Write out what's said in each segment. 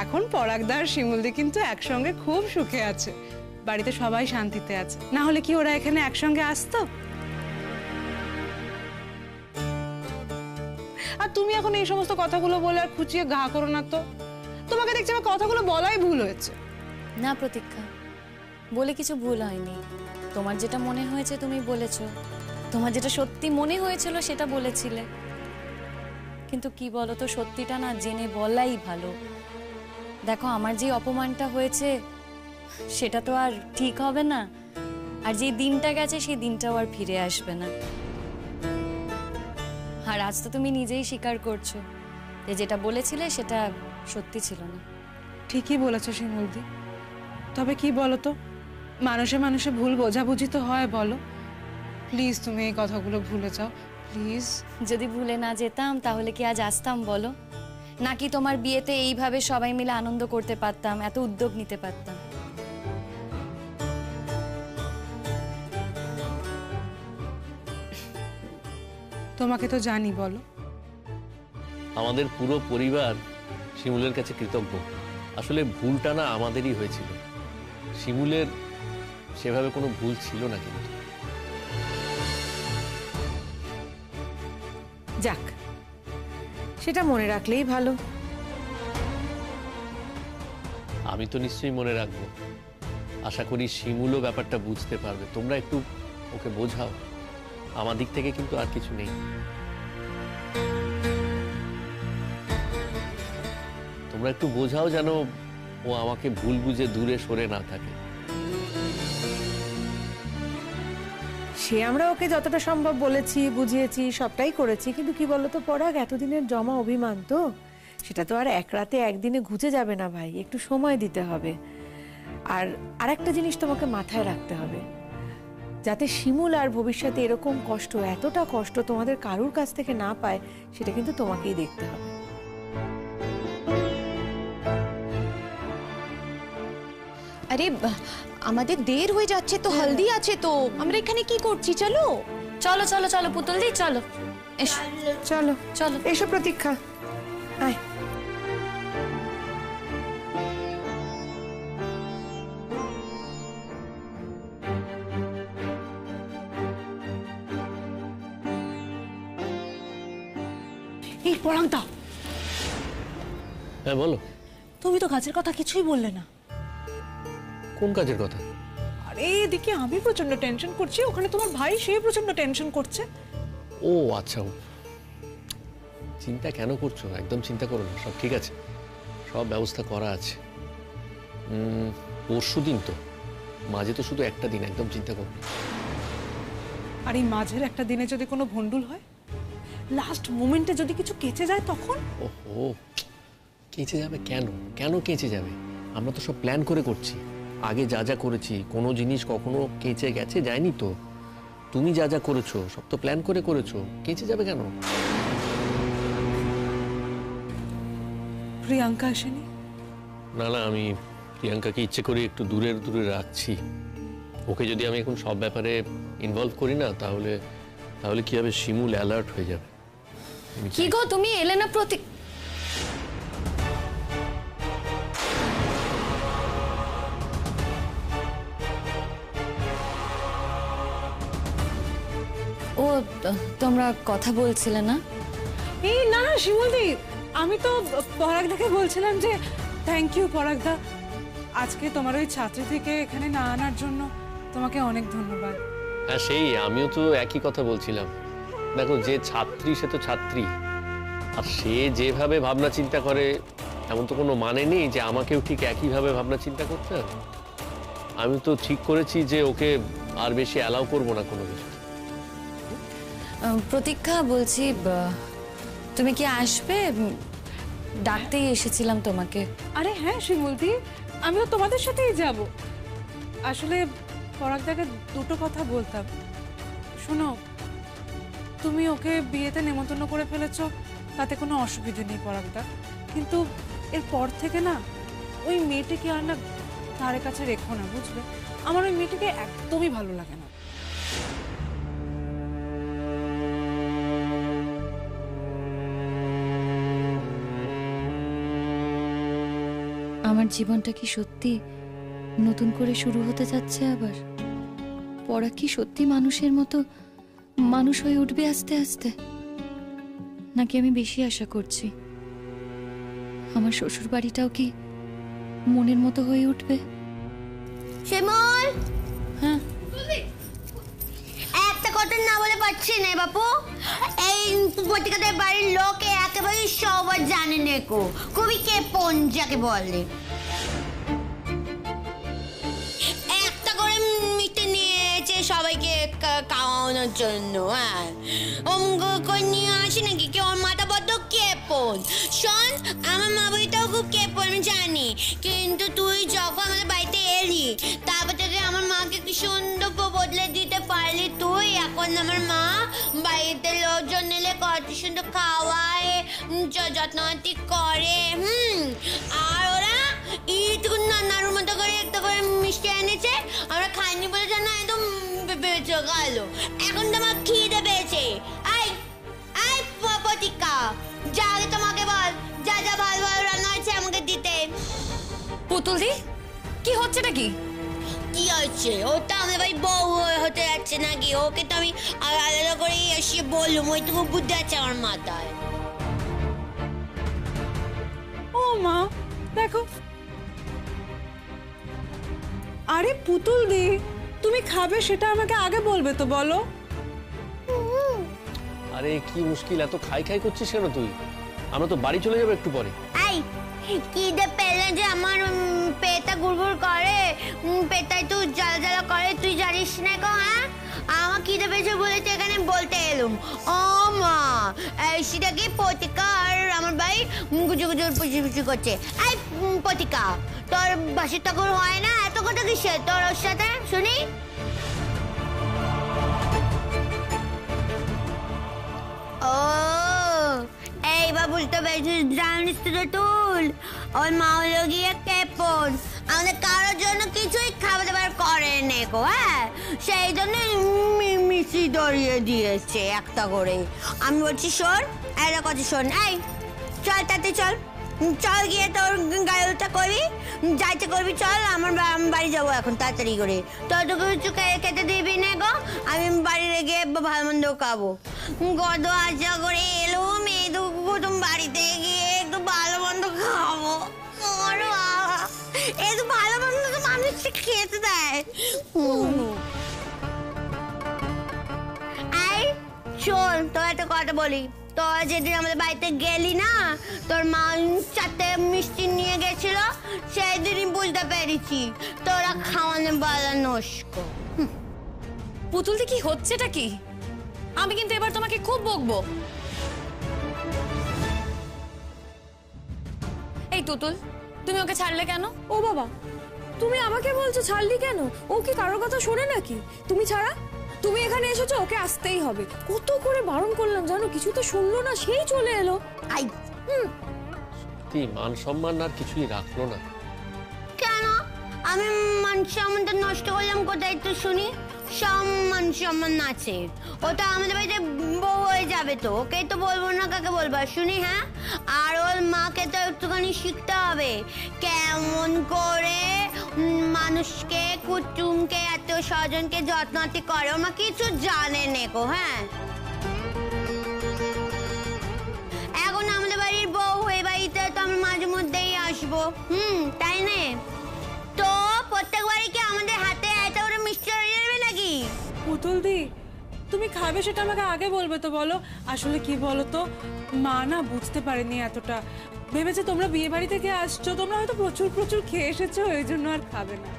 এখন পরাগদার শিমুলদি কিন্তু একসঙ্গে খুব সুখে আছে, বাড়িতে সবাই শান্তিতে আছে। না হলে কি ওরা এখানে একসঙ্গে আসতো? আর তুমি এখন এই সমস্ত কথাগুলো বলে আর খুঁচিয়ে ঘা করো না তো। তোমাকে দেখছি আমার কথাগুলো বলাই ভুল হয়েছে। না প্রতীক্ষা, বলে কিছু ভুল হয়নি। তোমার যেটা মনে হয়েছে তুমি বলেছো, তোমার যেটা সত্যি মনে হয়েছিল সেটা বলেছিলে। কিন্তু কি বলো তো, সত্যিটা না জেনে বলাই ভালো। দেখো, আমার যে অপমানটা হয়েছে সেটা তো আর ঠিক হবে না, আর যে দিনটা গেছে সেই দিনটাও আর ফিরে আসবে না। আর আজ তো তুমি নিজেই স্বীকার করছো যে যেটা বলেছিলে সেটা সত্যি ছিল না। ঠিকই বলেছো শিমুলদি, তবে কি বলো তো, মানুষে মানুষে ভুল বোঝাবুঝি তো হয় বলো। প্লিজ তুমি এই কথাগুলো ভুলে যাও প্লিজ। যদি ভুলে না যেতাম তাহলে কি আজ আসতাম বলো? নাকি তোমার বিয়েতে এইভাবে সবাই মিলে আনন্দ করতে পারতাম, এত উদ্যোগ নিতে পারতাম? তোমাকে তো জানি বলো। আমাদের পুরো পরিবার শিমুলের কাছে কৃতজ্ঞ। আসলে ভুলটা না আমাদেরই হয়েছিল, শিমুলের সেভাবে কোনো ভুল ছিল না। কিন্তু যাক, সেটা মনে রাখলেই ভালো। আমি তো নিশ্চয়ই মনে রাখবো। আশা করি শিমুলও ব্যাপারটা বুঝতে পারবে। তোমরা একটু ওকে বোঝাও, আমার দিক থেকে কিন্তু আর কিছু নেই। তোমরা একটু বোঝাও যেন ও আমাকে ভুল বুঝে দূরে সরে না থাকে। সে আমরা ওকে যতটা সম্ভব বলেছি, বুঝিয়েছি, সবটাই করেছি, কিন্তু কি বলতো পরাগ, এতদিনের জমা অভিমান তো, সেটা তো আর এক রাতে একদিনে ঘুচে যাবে না ভাই, একটু সময় দিতে হবে। আর আরেকটা জিনিস তোমাকে মাথায় রাখতে হবে, যাতে শিমুল আর ভবিষ্যতে এরকম কষ্ট, এতটা কষ্ট তোমাদের কারুর কাছ থেকে না পায়, সেটা কিন্তু তোমাকেই দেখতে হবে। আরে আমাদের দের হয়ে যাচ্ছে তো, হলদি আছে তো, আমরা এখানে কি করছি? চলো চলো চলো চলো পুতুল দি, চলো এসো। চলো চলো এসো প্রতীক্ষা, আয়। এই পরাগদা, হ্যাঁ বলো। তুমি তো কাজের কথা কিছুই বললে না। কোন কাজের কথা? আরে এদিকে আমি প্রচন্ড টেনশন করছি, ওখানে তোমার ভাই সে প্রচন্ড টেনশন করছে। ও আচ্ছা, চিন্তা কেন করছো? একদম চিন্তা করো না, সব ঠিক আছে, সব ব্যবস্থা করা আছে। পরশুদিন তো, মাঝে তো শুধু একটা দিন, একদম চিন্তা করো না। আর এই মাঝের একটা দিনে যদি কোনো ভন্ডুল হয়, লাস্ট মোমেন্টে যদি কিছু কেচে যায় তখন? ওহো, কেচে যাবে কেন? কেন কেচে যাবে? আমরা তো সব প্ল্যান করে করছি, আগে যা যা করেছি। কোনো জিনিস কখনো কেচে গেছে যায়নি তো। তুমি যা যা করেছো সব তো প্ল্যান করে করেছো, কেচে যাবে কেন? প্রিয়াঙ্কা আসেনি? না না, আমি প্রিয়াঙ্কাকে ইচ্ছে করে একটু দূরে দূরে রাখছি। ওকে যদি আমি এখন সব ব্যাপারে ইনভলভ করি না, তাহলে তাহলে কি হবে, শিমুল অ্যালার্ট হয়ে যাবে। কি গো, তুমি এলে না? প্রতীক, ও তোমরা কথা বলছিলে না? এই না না শিমুলদি, আমি তো পরাগদাকে বলছিলাম যে থ্যাংক ইউ পরাগদা, আজকে তোমার ওই ছাত্রী থেকে এখানে না আনার জন্য তোমাকে অনেক ধন্যবাদ। হ্যাঁ, সেই আমিও তো একই কথা বলছিলাম। দেখো, যে ছাত্রী সে তো ছাত্রী, আর সে যেভাবে ভাবনা চিন্তা করে এমন তো কোনো মানে নেই যে আমাকেও ঠিক একইভাবে ভাবনা চিন্তা করতে হবে। আমি তো ঠিক করেছি যে ওকে আর বেশি অ্যালাউ করবো না কোনো কিছু। প্রতীক্ষা বলছি, তুমি কি আসবে? ডাকতেই এসেছিলাম তোমাকে। আরে হ্যাঁ শিমুলদি, আমিও তোমাদের সাথেই যাব। আসলে পরাগদাকে দুটো কথা বলতাম। শোনো, তুমি ওকে বিয়েতে নেমন্তন্ন করে ফেলেছো, তাতে কোনো অসুবিধে নেই পরাগদা, কিন্তু এরপর থেকে না ওই মেয়েটিকে আর না ধারে কাছে রেখো না, বুঝলে? আমার ওই মেয়েটিকে একদমই ভালো লাগে না। আমার জীবনটা কি সত্যি নতুন করে শুরু হতে যাচ্ছে আবার? পরাগ কি সত্যি মানুষের মতো মানুষ হয়ে উঠবে আস্তে আস্তে, নাকি আমি বেশি আশা করছি? আমার শ্বশুর বাড়িটাও কি মনের মতো হয়ে উঠবে? শ্যামল, হ্যাঁ, একটা কথা না বলে পারছি না বাপু। এই পত্রিকাদের বাড়ির লোকে একেবারে সবার জানে নেকো, খুবই কে পন যাকে বলে। একটা করে মিষ্টি নিয়েছে সবাইকে খাওয়ানোর জন্য। হ্যাঁ, অঙ্গ করে নিয়ে আসি নাকি কেউ? ওর মাথা বড্ড কেপন। শোন, আমার মা বইটাও খুব কেপন আমি জানি, কিন্তু তুই যখন আমাদের বাড়িতে এলি তারপর থেকে আমার মাকে কি সুন্দর বদলে দিতে পারলি তুই। এখন আমার মা বাড়িতে লোকজন এলে কত সুন্দর খাওয়ায়, যত্নআতি করে। আর ওরা এইটুকু নাড়ুর মতো করে একটা করে মিষ্টি এনেছে, আমরা খাইনি বলে জানো একদম বেঁচে গেল। এখন তো আমার খিদে পেয়েছে। আই আই পতিকা, যা আগে তোমাকে বল, যা যা ভালো ভালো রান্না হয়েছে আমাকে দিতে। পুতুল দি, কি হচ্ছেটা কি? কি হচ্ছে? ওটা আমাদের ভাই বউ হতে যাচ্ছে নাকি? ওকে তো আমি আলাদা করে এসে বললাম, ওইটুকু বুদ্ধি আছে আমার মাথায়। ও মা, দেখো। আরে পুতুল দি, তুমি খাবে সেটা আমাকে আগে বলবে তো, বলো। আরে কি মুশকিল, এত খাই খাই করছিস কেন তুই? আমরা তো বাড়ি চলে যাবো একটু পরে। আই খিদে পেলে যে আমার পেটটা গুড়গুড় করে, পেটটা একটু জ্বালা জ্বালা করে, তুই জানিস না গো? হ্যাঁ, আমার খিদে পেয়েছে বলে তো এখানে বলতে এলুম। ও মা, সেটা কি পতিকা আর আমার ভাই গুজু গুজু পুচি পুচি করছে। এই পতিকা, তোর বাসির ঠাকুর হয় না? এত কথা কিসে তোর ওর সাথে শুনি? ও এইবার বুঝতে পেরেছিস, জানিস তো তুল, ওর মা হলো গিয়ে কেপন, আমাদের কারোর জন্য কিছুই খাবার দাবার করে নেকো। হ্যাঁ, সেই জন্য মিষ্টি ধরিয়ে দিয়েছে একটা করে। আমি বলছি শোন, একটা কথা শোন, এই চল তাতে চল, চল গিয়ে তোর গাড়িটা করবি, যাইতে করবি, চল। আমার বাড়ি যাবো এখন তাড়াতাড়ি করে। তোর তো কিছু খেতে দিবি না গো, আমি বাড়িতে গিয়ে ভালো মন্দ খাবো। কত আশা করে এলো মেয়ে তো প্রথম বাড়িতে গিয়ে একটু ভালো মন্দ খাবো। একটু ভালো মন্দ তো মানুষকে খেতে দেয়। এই শোন, তোর একটা কথা বলি, তোর যেদিন আমাদের বাড়িতে গেলি না, তোর মা 4টে মিষ্টি নিয়ে গেছিল, সেই দিনই বুঝতে পেরেছি তোরা খাওয়ানো বালা নস্ক। পুতুল দি, কি হচ্ছেটা কি? আমি কিন্তু এবার তোমাকে খুব বকবো। এই তুতুল, তুমি ওকে ছাড়লে কেন? ও বাবা, তুমি আমাকে বলছো ছাড়লি কেন? ও কি কারোর কথা শোনে নাকি? তুমি ছাড়া, তুমি এখানে এসেছো, ওকে আসতেই হবে। কত করে বারণ করলাম জানো, কিছু তো শুনলো না, সেই চলে এলো। আই তুই মান সম্মান আর কিছুই রাখলো না। কেন আমি মান সম্মানটা নষ্ট করলাম কোথায় তো শুনি? সম্মান সম্মান আছে, ওটা আমাদের বাড়িতে বউ হয়ে যাবে তো, ওকে তো বলবো না, কাকে বলবো শুনি? হ্যাঁ, আর ওর মাকে তো একটুখানি শিখতে হবে কেমন করে মানুষকে, কুটুমকে, আত্মীয় স্বজনকে যত্নাতি করে। ওর মা কিছু জানে নেকো। হ্যাঁ, এখন আমাদের বাড়ির বউ হয়ে বাড়িতে তো আমি মাঝে মধ্যেই আসবো। তাই না? তো প্রত্যেক বাড়ি কি আমাদের হাতে এত করে মিষ্টি হয়ে যাবে নাকি? পুতুল দি, তুমি খাবে সেটা আমাকে আগে বলবে তো, বলো। আসলে কি বলো তো, মা না বুঝতে পারেনি এতটা, ভেবেছে তোমরা বিয়ে বাড়ি থেকে আসছো, তোমরা হয়তো প্রচুর প্রচুর খেয়ে এসেছো, ওই জন্য আর খাবে না।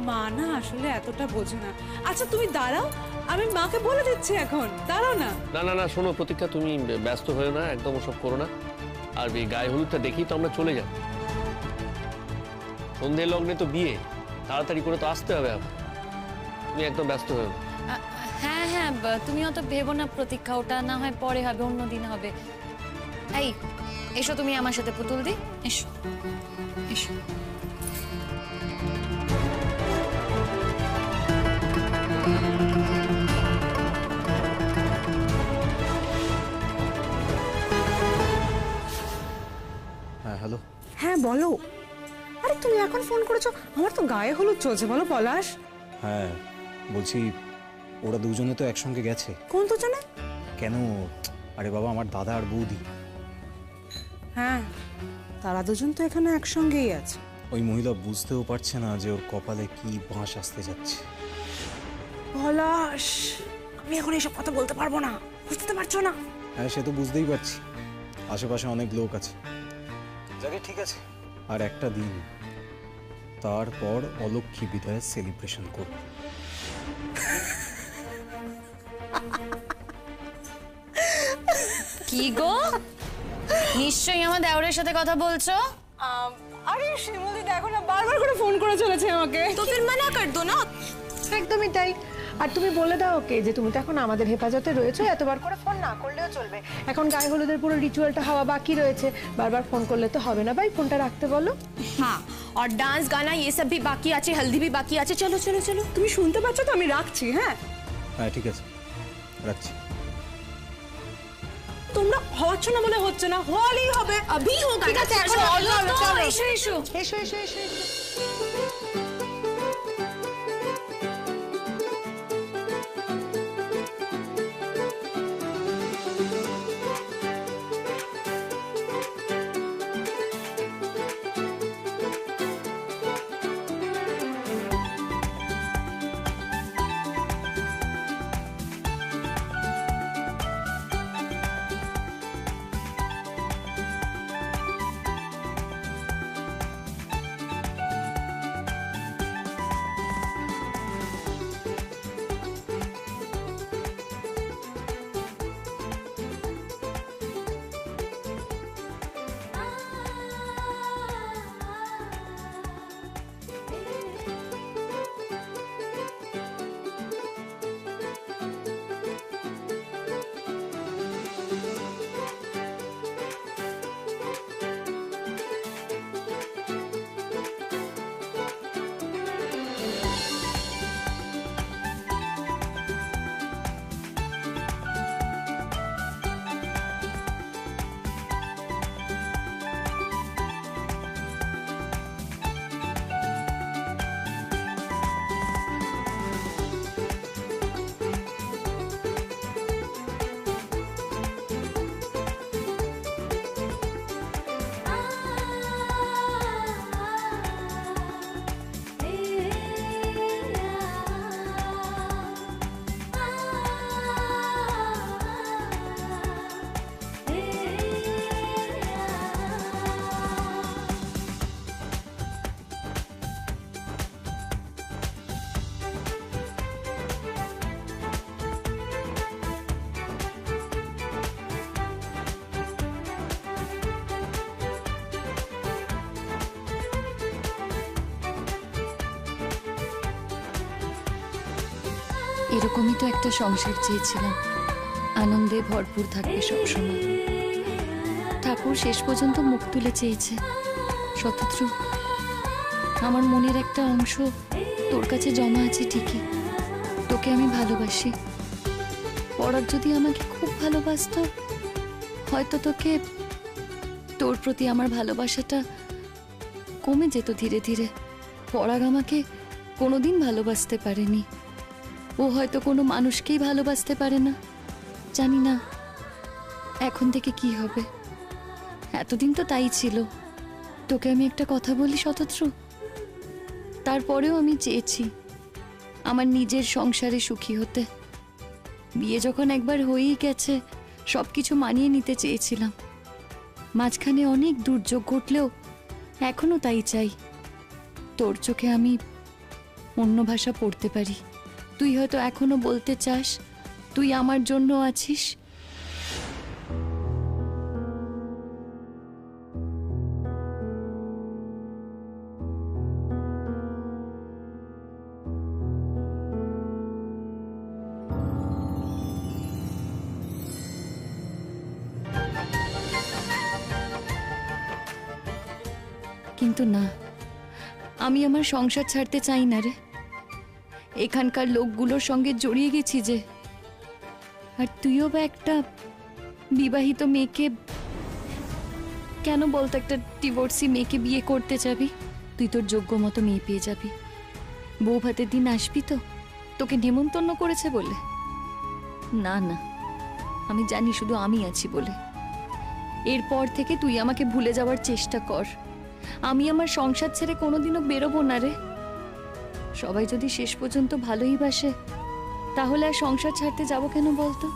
মা না আসলে এতটা বোঝে না। আচ্ছা তুমি দাঁড়াও, আমি মাকে বলে দিচ্ছি এখন, দাঁড়াও না। না না না, শোনো প্রতীক্ষা, তুমি ব্যস্ত হয়েও না, একদম ওসব করো না। আর এই গায়ে হলুদটা দেখি তো আমরা চলে যাব। সন্ধ্যে লগ্নে তো বিয়ে, তাড়াতাড়ি করে তো আসতে হবে আবার। তুমি একদম ব্যস্ত হয়ে না। হ্যাঁ হ্যাঁ, তুমি অত ভেবো না প্রতীক্ষা, ওটা না হয় পরে হবে, অন্যদিন হবে। এই এসো তুমি আমার সাথে পুতুল দি, এসো এসো। হ্যাঁ হ্যালো। হ্যাঁ বলো। আরে তুমি এখন ফোন করেছো? আমার তো গায়ে হলুদ চলছে, বলো পলাশ। হ্যাঁ বলছি, ওরা দুজনে তো একসঙ্গে গেছে। কোন দুজনে? কেন? আরে বাবা, আমার দাদা আর বৌদি। হ্যাঁ, তারা দুজন তো এখানে একসঙ্গেই আছে। ওই মহিলা বুঝতেও পারছে না যে ওর কপালে কি বাঁশ আসতে যাচ্ছে। পলাশ, আমি এখন এসব কথা বলতে পারবো না, বুঝতে পারছো না? হ্যাঁ সে তো বুঝতেই পারছি, আশেপাশে অনেক লোক আছে। যাকে ঠিক আছে, আর একটা দিন, তারপর অলক্ষ্মী বিদায়ের সেলিব্রেশন করব। কি গো, নিশ্চয়ই আমার দেওরের সাথে কথা বলছো? আরে শিমুলদি দেখো না, বারবার করে ফোন করে চলেছে আমাকে। তো ফির মানা কর দো না। একদমই তাই। আর তুমি বলে দাও ওকে যে তুমি তো এখন আমাদের হেফাজতে রয়েছো, এতবার করে ফোন না করলেও চলবে। এখন গায়ে হলুদের পুরো রিচুয়ালটা হওয়া বাকি রয়েছে, বারবার ফোন করলে তো হবে না ভাই, ফোনটা রাখতে বলো। हाँ और डांस गाना ये सब भी बाकी আছে, हल्दी भी बाकी আছে। चलो चलो चलो। তুমি শুনতে পাচ্ছ তো? আমি রাখছি। হ্যাঁ, হ্যাঁ ঠিক আছে, রাখছি। তোমরা হচ্ছ না বলে হচ্ছে না, হলেই হবে। अभी होगा। ঠিক আছে, এখন হলো তো। চলো। এসো এসো। এসো এসো এসো এসো। এরকমই তো একটা সংসার চেয়েছিলাম, আনন্দে ভরপুর থাকবে সবসময়। ঠাকুর শেষ পর্যন্ত মুখ তুলে চেয়েছে। শতদ্রু, আমার মনের একটা অংশ তোর কাছে জমা আছে ঠিকই, তোকে আমি ভালোবাসি। পরাগ যদি আমাকে খুব ভালোবাসতো, হয়তো তোর প্রতি আমার ভালোবাসাটা কমে যেত ধীরে ধীরে। পরাগ আমাকে কোনোদিন ভালোবাসতে পারেনি, ও হয়তো কোনো মানুষকেই ভালোবাসতে পারে না। জানি না এখন থেকে কি হবে, এতদিন তো তাই ছিল। তোকে আমি একটা কথা বলি শতদ্রু, তারপরেও আমি চেয়েছি আমার নিজের সংসারে সুখী হতে। বিয়ে যখন একবার হয়েই গেছে, সব কিছু মানিয়ে নিতে চেয়েছিলাম। মাঝখানে অনেক দুর্যোগ ঘটলেও এখনো তাই চাই, তোর চোখে আমি অন্য ভাষা পড়তে পারি। তুই হয়তো এখনো বলতে চাস তুই আমার জন্য আছিস। কিন্তু না, আমি আমার সংসার ছাড়তে চাই না রে। এখানকার লোকগুলোর সঙ্গে জড়িয়ে গেছি যে। আর তুইও বা একটা বিবাহিত মেয়েকে, কেন বলতো একটা ডিভোর্সি মেয়েকে বিয়ে করতে যাবি? তুই তোর যোগ্য মতো মেয়ে পেয়ে যাবি। বউ ভাতের দিন আসবি তো? তোকে নেমন্তন্ন করেছে বলে? না না, আমি জানি শুধু আমি আছি বলে। এরপর থেকে তুই আমাকে ভুলে যাওয়ার চেষ্টা কর। আমি আমার সংসার ছেড়ে কোনোদিনও বেরোবো না রে। সবাই যদি শেষ পর্যন্ত ভালোই বাসে, তাহলে আর সংসার ছাড়তে যাব কেন বলতো?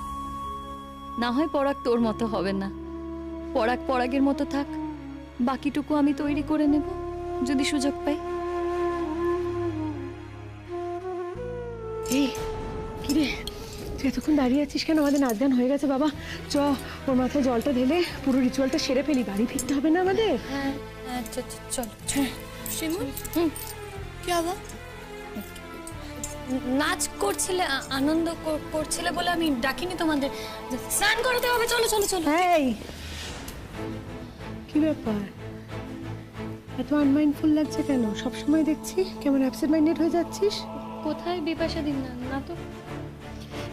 না হয় পরাগ তোর মতো হবে না, পরাগ পরাগের মতো থাক, বাকিটুকু আমি তৈরি করে নেব যদি সুযোগ পাই। এই কিরে, তুই এতক্ষণ দাঁড়িয়ে আছিস কেন? আমাদের নাচ গান হয়ে গেছে বাবা, চ ওর মাথায় জলটা ঢেলে পুরো রিচুয়ালটা সেরে ফেলি, বাড়ি ফিরতে হবে না আমাদের? হ্যাঁ চল চল। শিমুল কি আবার? নাচ করছিলে, আনন্দ করছিলে বলে আমি ডাকিনি তোমাদের। স্নান করতে হবে, চলো চলো চলো। এই কি ব্যাপার, এত আনমাইন্ডফুল লাগছে কেন? সবসময় দেখছি কেমন অ্যাবসেন্ট মাইন্ডেড হয়ে যাচ্ছিস। কোথায় বিপাশা দিন? না তো।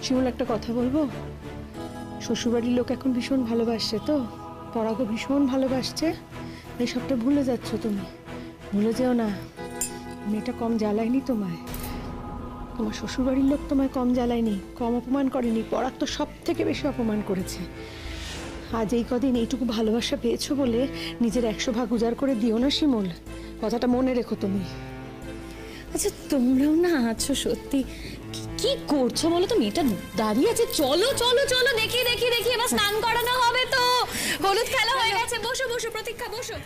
শিমুল একটা কথা বলবো, শ্বশুরবাড়ির লোক এখন ভীষণ ভালোবাসছে তো, পরাগও ভীষণ ভালোবাসছে, এই সবটা ভুলে যাচ্ছ তুমি। ভুলে যেও না, মেয়েটা কম জ্বালায়নি তোমায়, তোমার শ্বশুরবাড়ির লোক তোমায় কম জ্বালায়নি, কম অপমান করেনি, পরাগ তো সব থেকে বেশি অপমান করেছে। আজ এই কদিন এইটুকু ভালোবাসা পেয়েছো বলে নিজের 100 ভাগ উজাড় করে দিও না শিমুল, কথাটা মনে রেখো তুমি। আচ্ছা তোমরাও না আছো সত্যি, কি করছো বলো তো? মেয়েটা দাঁড়িয়ে আছে, চলো চলো চলো, দেখি দেখি দেখি, এবার স্নান করানো হবে তো, হলুদ খেলা হয়ে গেছে। বসো বসো প্রতীক্ষা, বসো।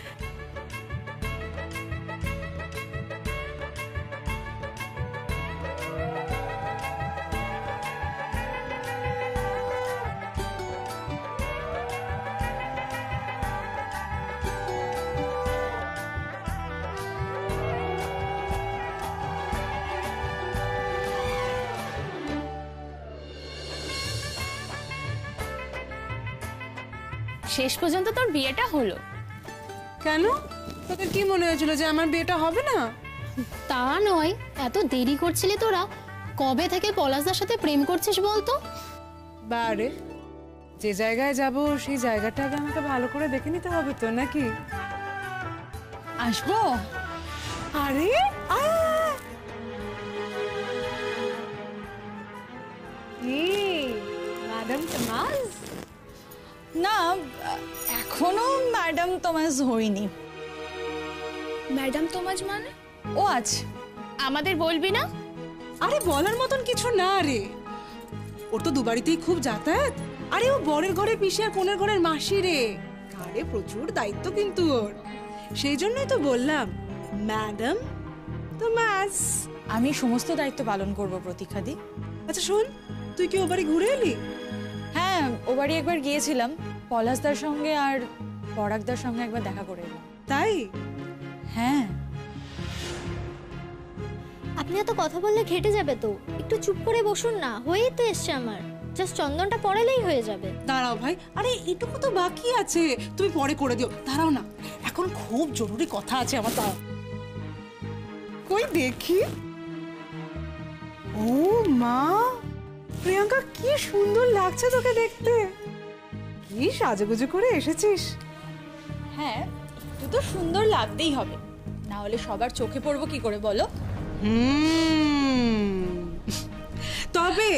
শেষ পর্যন্ত তোর বিয়েটা হলো। কেন, তোকে কি মনে হয়েছিল যে আমার বিয়েটা হবে না? তা নয়, এত দেরি করছিলি তোরা? কবে থেকে পলাশদার সাথে প্রেম করছিস বলতো? বারে, যে জায়গায় যাব সেই জায়গাটা আগে আমাকে ভালো করে দেখে নিতে হবে তো, নাকি? আসবো? আরে ম্যাডাম তমাজ? না, এখনো ম্যাডাম তোমাজ হইনি। ম্যাডাম তোমাজ মানে? ও আচ্ছা, আমাদের বলবি না? আরে বলার মতন কিছু না রে, ওর তো দুবাড়িতেই খুব যাতায়াত। আরে ও বরের ঘরে পিসি আর কোনের ঘরের মাসি রে, ঘাড়ে প্রচুর দায়িত্ব কিন্তু ওর, সেই জন্যই তো বললাম ম্যাডাম তমাজ। আমি সমস্ত দায়িত্ব পালন করব প্রতীক্ষাদি। আচ্ছা শোন, তুই কি ও বাড়ি ঘুরে এলি? হ্যাঁ, ও বাড়ি একবার গিয়েছিলাম, পলাশদার সঙ্গে আর পরাগদার সঙ্গে একবার দেখা করে এলাম। তাই? হ্যাঁ। আপনি এত কথা বললে ঘেটে যাবে তো, একটু চুপ করে বসুন না, হয়েই তো এসছে আমার, জাস্ট চন্দনটা পড়ালেই হয়ে যাবে। দাঁড়াও ভাই, আরে এটুকু তো বাকি আছে, তুমি পরে করে দিও। দাঁড়াও না, এখন খুব জরুরি কথা আছে আমার। দাঁড়াও, কই দেখি। ও মা, প্রিয়াঙ্কা কি সুন্দর লাগছে তোকে দেখতে, কি সাজুগুজু করে এসেছিস। হ্যাঁ, একটু তো সুন্দর লাগতেই হবে, না হলে সবার চোখে পড়বো কি করে বলো? তবে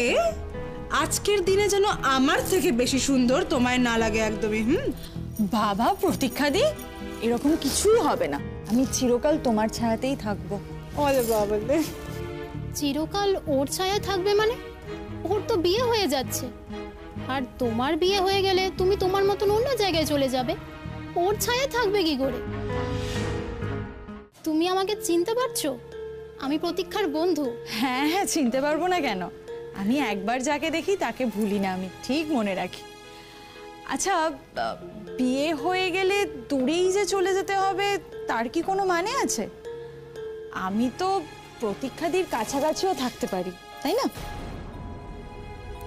আজকের দিনে যেন আমার থেকে বেশি সুন্দর তোমায় না লাগে একদমই। বাবা প্রতীক্ষাদি, এরকম কিছুই হবে না, আমি চিরকাল তোমার ছায়াতেই থাকবো। ওরে বাবা রে, চিরকাল ওর ছায়া থাকবে মানে? ওর তো বিয়ে হয়ে যাচ্ছে, আর তোমার বিয়ে হয়ে গেলে তুমি তোমার মতন অন্য জায়গায় চলে যাবে, ওর ছায়া থাকবে কি করে? তুমি আমাকে চিনতে পারছো? আমি প্রতীক্ষার বন্ধু। হ্যাঁ হ্যাঁ, চিনতে পারবো না কেন? আমি একবার যাকে দেখি তাকে ভুলি না, আমি ঠিক মনে রাখি। আচ্ছা, বিয়ে হয়ে গেলে দূরেই যে চলে যেতে হবে তার কি কোনো মানে আছে? আমি তো প্রতীক্ষাদির কাছাকাছিও থাকতে পারি, তাই না?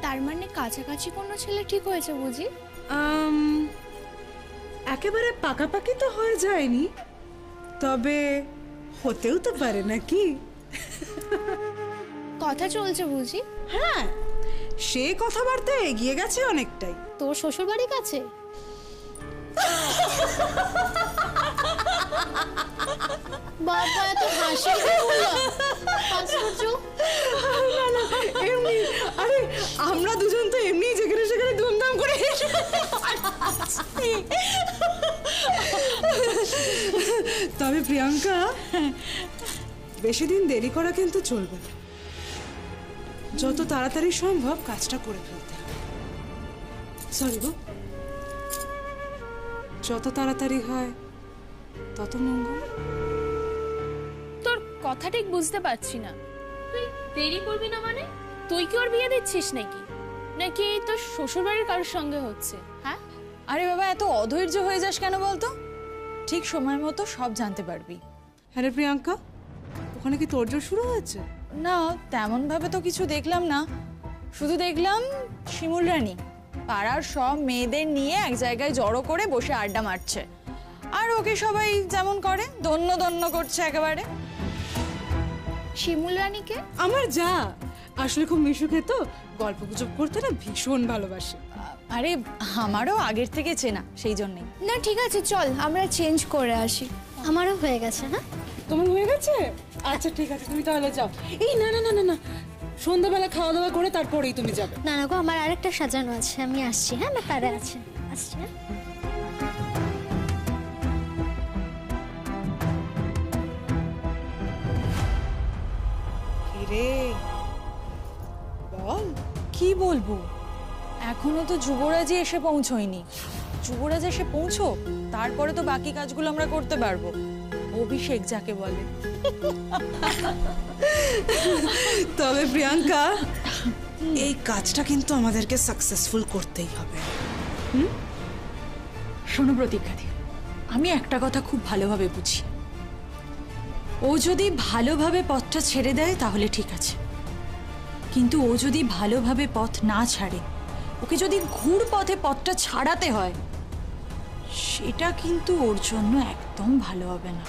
তার মানে কাছাকাছি কোনো ছেলে ঠিক হয়েছে বুঝি? একেবারে পাকাপাকি তো হয়ে যায়নি, তবে হতেও তো পারে নাকি? কথা চলছে বুঝি? হ্যাঁ, সে কথাবার্তা এগিয়ে গেছে অনেকটাই। তোর শ্বশুর বাড়ির কাছে? বাবা এত হাসি কেন হলো? আশ্চর্য। এমনি আরে আমরা দুজন তো এমনি যেখানে সেখানে ধুমধাম করে তবে প্রিয়াঙ্কা, বেশি দিন দেরি করা কিন্তু চলবে না। যত তাড়াতাড়ি সম্ভব কাজটা করে ফেলতে হবে। সরি গো, যত তাড়াতাড়ি হয় তত মঙ্গল। তোর কথা ঠিক বুঝতে পারছি না। তুই দেরি করবি না মানে? তুই কি ওর বিয়ে দিচ্ছিস নাকি? নাকি তোর শ্বশুরবাড়ির কারোর সঙ্গে হচ্ছে? হ্যাঁ, আরে বাবা, এত অধৈর্য হয়ে যাস কেন বলতো? ঠিক সময় মতো সব জানতে পারবি। হ্যাঁ রে প্রিয়াঙ্কা, ওখানে কি তোড়জোড় শুরু হয়েছে? না, তেমন ভাবে তো কিছু দেখলাম না। শুধু দেখলাম শিমুল রানী পাড়ার সব মেয়েদের নিয়ে এক জায়গায় জড়ো করে বসে আড্ডা মারছে, আর ওকে সবাই যেমন করে দন্য দন্য করছে একেবারে। শিমুল রানীকে? আমার যা, আসলে খুব মিশুকে তো গল্প গুজব করতে না ভীষণ ভালোবাসে। আরে আমারও আগের থেকে চেনা, সেই জন্যই। না ঠিক আছে, চল আমরা চেঞ্জ করে আসি। আমারও হয়ে গেছে। হ্যাঁ, তোমার হয়ে গেছে? আচ্ছা ঠিক আছে, তুমি তাহলে যাও। এই না না না না না, সন্ধ্যাবেলা খাওয়া দাওয়া করে তারপরেই তুমি যাবে। না না গো, আমার আরেকটা সাজানো আছে, আমি আসছি। হ্যাঁ, আমার তারে আছে, আসছি। হ্যাঁ, রে বল। কি বলবো, এখনো তো যুবরাজই এসে পৌঁছয়নি। যুবরাজ এসে পৌঁছো, তারপরে তো বাকি কাজগুলো আমরা করতে পারবো। অভিষেক যাকে বলে। তবে প্রিয়াঙ্কা, এই কাজটা কিন্তু আমাদেরকে সাকসেসফুল করতেই হবে। শোনো প্রতীক্ষাদি, আমি একটা কথা খুব ভালোভাবে বুঝি। ও যদি ভালোভাবে পথটা ছেড়ে দেয় তাহলে ঠিক আছে, কিন্তু ও যদি ভালোভাবে পথ না ছাড়ে, ওকে যদি ঘুর পথে পথটা ছাড়াতে হয়, সেটা কিন্তু ওর জন্য একদম ভালো হবে না।